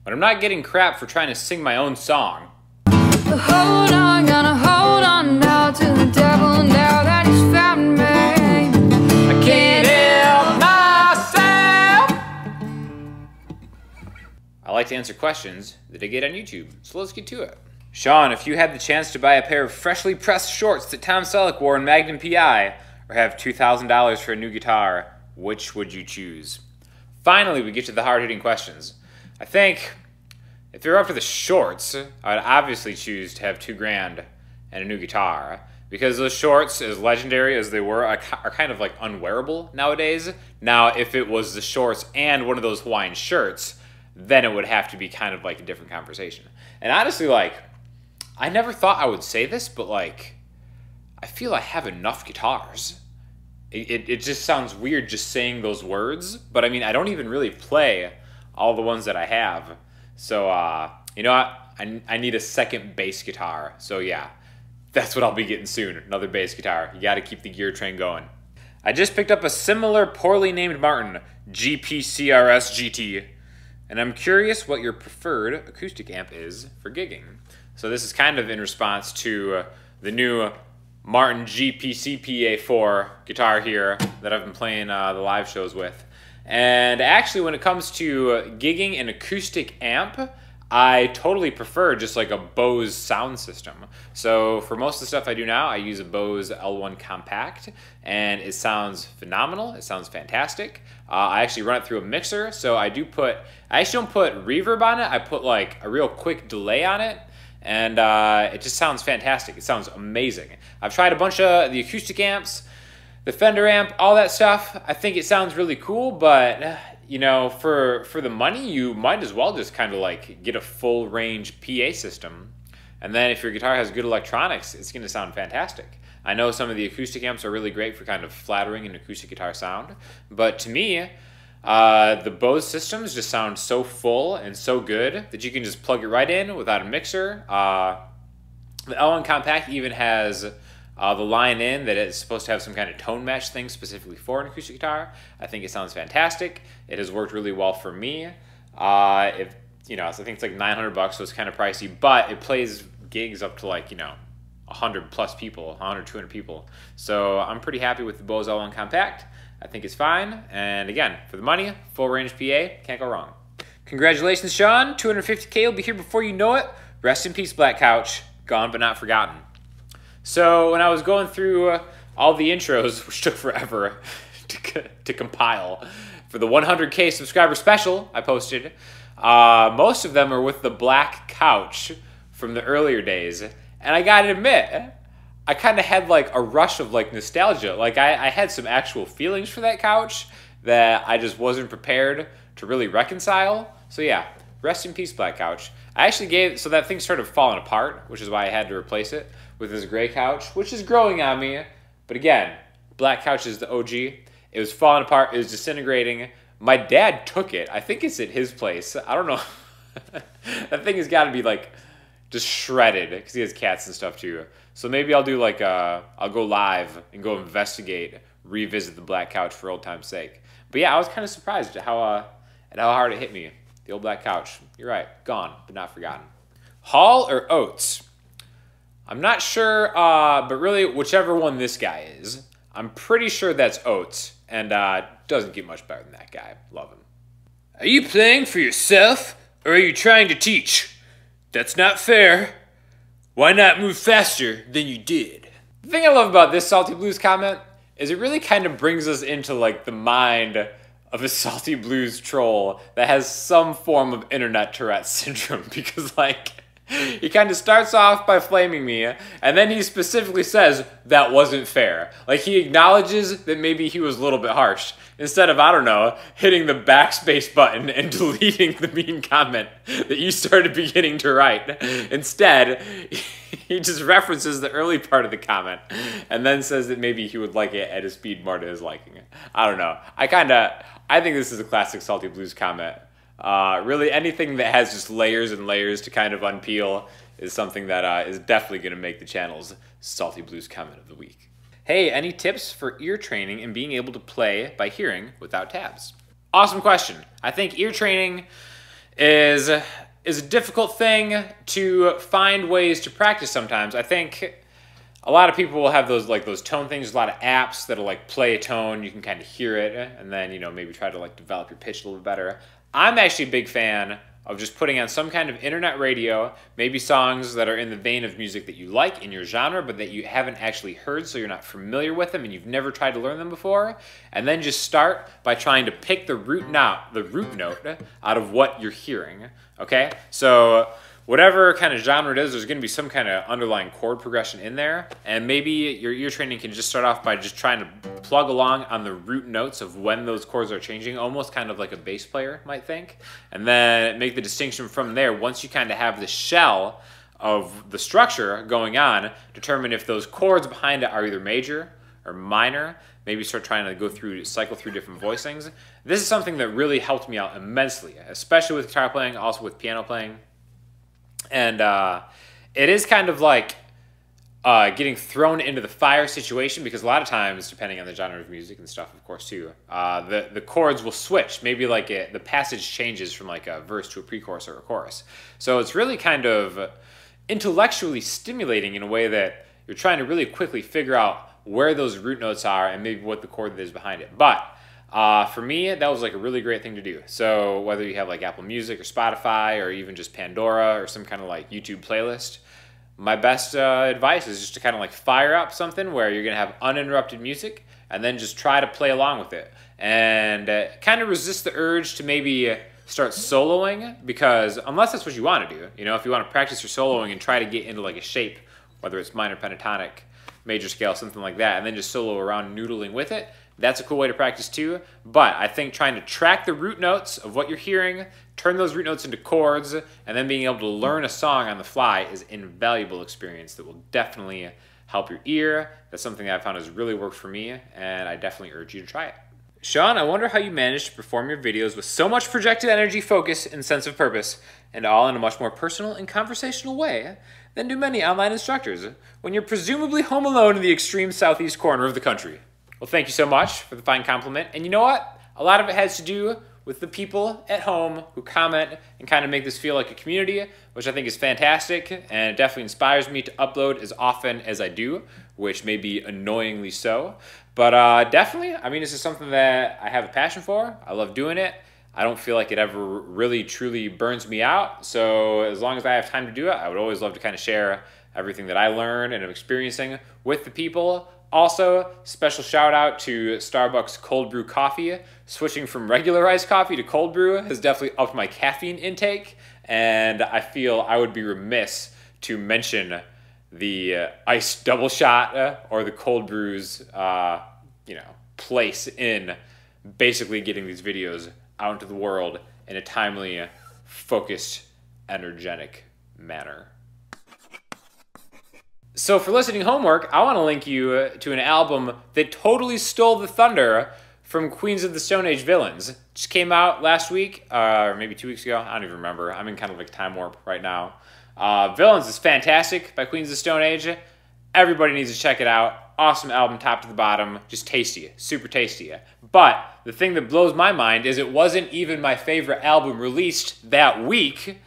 but I'm not getting crap for trying to sing my own song. Hold on, gonna hold on now to the devil now that he's found me. I can't help myself. I like to answer questions that I get on YouTube, so let's get to it. Sean, if you had the chance to buy a pair of freshly pressed shorts that Tom Selleck wore in Magnum PI, or have $2,000 for a new guitar, which would you choose? Finally, we get to the hard-hitting questions. I think if you're up for the shorts, I would obviously choose to have $2,000 and a new guitar, because those shorts, as legendary as they were, are kind of like unwearable nowadays. Now, if it was the shorts and one of those Hawaiian shirts, then it would have to be kind of like a different conversation. And honestly, like, I never thought I would say this, but like, I feel I have enough guitars. It just sounds weird just saying those words, but I mean, I don't even really play all the ones that I have. So, you know what? I need a second bass guitar. So yeah, that's what I'll be getting soon, another bass guitar. You gotta keep the gear train going. I just picked up a similar poorly named Martin, GPCRS GT, and I'm curious what your preferred acoustic amp is for gigging. So this is kind of in response to the new Martin GPCPA4 guitar here that I've been playing the live shows with. And actually, when it comes to gigging an acoustic amp, I totally prefer just like a Bose sound system. So for most of the stuff I do now, I use a Bose L1 Compact, and it sounds phenomenal. It sounds fantastic. I actually run it through a mixer, so I actually don't put reverb on it. I put like a real quick delay on it, and it just sounds fantastic. It sounds amazing. I've tried a bunch of the acoustic amps, the Fender amp, all that stuff. I think it sounds really cool, but you know, for the money, you might as well just kind of like get a full range PA system. And then if your guitar has good electronics, it's going to sound fantastic. I know some of the acoustic amps are really great for kind of flattering an acoustic guitar sound, but to me, the Bose systems just sound so full and so good that you can just plug it right in without a mixer. The L1 Compact even has the line in that it's supposed to have some kind of tone mesh thing specifically for an acoustic guitar. I think it sounds fantastic. It has worked really well for me. You know, I think it's like $900, so it's kind of pricey, but it plays gigs up to like, you know, 100 plus people, 100, 200 people. So I'm pretty happy with the Bose L1 Compact. I think it's fine. And again, for the money, full range PA, can't go wrong. Congratulations, Sean. 250K will be here before you know it. Rest in peace, Black Couch. Gone but not forgotten. So when I was going through all the intros, which took forever to compile, for the 100K subscriber special I posted, most of them are with the Black Couch from the earlier days. And I gotta admit, I kind of had like a rush of like nostalgia. Like I had some actual feelings for that couch that I just wasn't prepared to really reconcile. So yeah, rest in peace, Black Couch. I actually so that thing started falling apart, which is why I had to replace it with this gray couch, which is growing on me. But again, Black Couch is the OG. It was falling apart, it was disintegrating. My dad took it. I think it's at his place. I don't know. That thing has got to be like just shredded because he has cats and stuff too. So maybe I'll do like I'll go live and go investigate, revisit the Black Couch for old time's sake. But yeah, I was kind of surprised at how hard it hit me. The old Black Couch. You're right, gone but not forgotten. Hall or Oates? I'm not sure, but really whichever one this guy is, I'm pretty sure that's Oates, and doesn't get much better than that guy. Love him. Are you playing for yourself, or are you trying to teach? That's not fair. Why not move faster than you did? The thing I love about this Salty Blues comment is it really kind of brings us into like the mind of a Salty Blues troll that has some form of internet Tourette syndrome, because like he kind of starts off by flaming me, and then he specifically says that wasn't fair. Like he acknowledges that maybe he was a little bit harsh, instead of, I don't know, hitting the backspace button and deleting the mean comment that you started beginning to write. Instead, he just references the early part of the comment and then says that maybe he would like it at a speed more to his liking. I don't know. I think this is a classic Salty Blues comment. Really, anything that has just layers and layers to kind of unpeel is something that is definitely going to make the channel's Salty Blues comment of the week. Hey, any tips for ear training and being able to play by hearing without tabs? Awesome question. I think ear training is a difficult thing to find ways to practice sometimes. I think a lot of people will have those tone things. There's a lot of apps that'll like play a tone. You can kind of hear it and then, maybe try to like develop your pitch a little bit better. I'm actually a big fan of just putting on some kind of internet radio, maybe songs that are in the vein of music that you like in your genre, but that you haven't actually heard, so you're not familiar with them and you've never tried to learn them before. And then just start by trying to pick the root note out of what you're hearing. Okay? So whatever kind of genre it is, there's going to be some kind of underlying chord progression in there. And maybe your ear training can just start off by just trying to plug along on the root notes of when those chords are changing, almost kind of like a bass player might think. And then make the distinction from there. Once you kind of have the shell of the structure going on, determine if those chords behind it are either major or minor. Maybe start trying to cycle through different voicings. This is something that really helped me out immensely, especially with guitar playing, also with piano playing. And it is kind of like getting thrown into the fire situation, because a lot of times, depending on the genre of music and stuff, of course, too, the chords will switch. Maybe like the passage changes from like a verse to a pre-chorus or a chorus. So it's really kind of intellectually stimulating in a way that you're trying to really quickly figure out where those root notes are and maybe what the chord is behind it. But for me, that was like a really great thing to do. So whether you have like Apple Music or Spotify or even just Pandora or some kind of like YouTube playlist, my best advice is just to kind of like fire up something where you're going to have uninterrupted music and then just try to play along with it. And kind of resist the urge to maybe start soloing, because unless that's what you want to do, if you want to practice your soloing and try to get into like a shape, whether it's minor pentatonic, major scale, something like that, and then just solo around noodling with it, that's a cool way to practice too. But I think trying to track the root notes of what you're hearing, turn those root notes into chords, and then being able to learn a song on the fly is an invaluable experience that will definitely help your ear. That's something that I found has really worked for me, and I definitely urge you to try it. Sean, I wonder how you manage to perform your videos with so much projected energy, focus, and sense of purpose, and all in a much more personal and conversational way than do many online instructors, when you're presumably home alone in the extreme southeast corner of the country. Well, thank you so much for the fine compliment. And you know what? A lot of it has to do with the people at home who comment and kind of make this feel like a community, which I think is fantastic, and it definitely inspires me to upload as often as I do, which may be annoyingly so. But definitely, I mean, this is something that I have a passion for. I love doing it. I don't feel like it ever really truly burns me out. So as long as I have time to do it, I would always love to kind of share everything that I learn and am experiencing with the people. Also, special shout out to Starbucks cold brew coffee. Switching from regular iced coffee to cold brew has definitely upped my caffeine intake, and I feel I would be remiss to mention the iced double shot or the cold brews, place in basically getting these videos out into the world in a timely, focused, energetic manner. So for listening homework, I want to link you to an album that totally stole the thunder from Queens of the Stone Age Villains. Just came out last week, or maybe 2 weeks ago. I don't even remember. I'm in kind of like time warp right now. Villains is fantastic by Queens of the Stone Age. Everybody needs to check it out. Awesome album, top to the bottom. Just tasty, super tasty. But the thing that blows my mind is it wasn't even my favorite album released that week,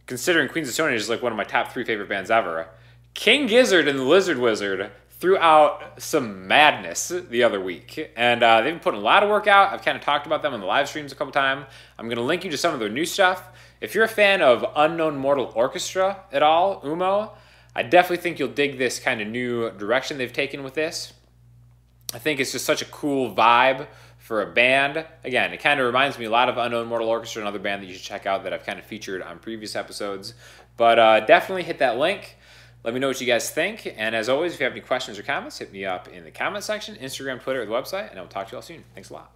considering Queens of the Stone Age is like one of my top 3 favorite bands ever. King Gizzard and the Lizard Wizard threw out some madness the other week, and they've been putting a lot of work out. I've kind of talked about them on the live streams a couple times. I'm going to link you to some of their new stuff. If you're a fan of Unknown Mortal Orchestra at all, UMO, I definitely think you'll dig this kind of new direction they've taken with this. I think it's just such a cool vibe for a band. Again, it kind of reminds me a lot of Unknown Mortal Orchestra, another band that you should check out that I've kind of featured on previous episodes. But definitely hit that link. Let me know what you guys think. And as always, if you have any questions or comments, hit me up in the comment section, Instagram, Twitter, or the website, and I will talk to you all soon. Thanks a lot.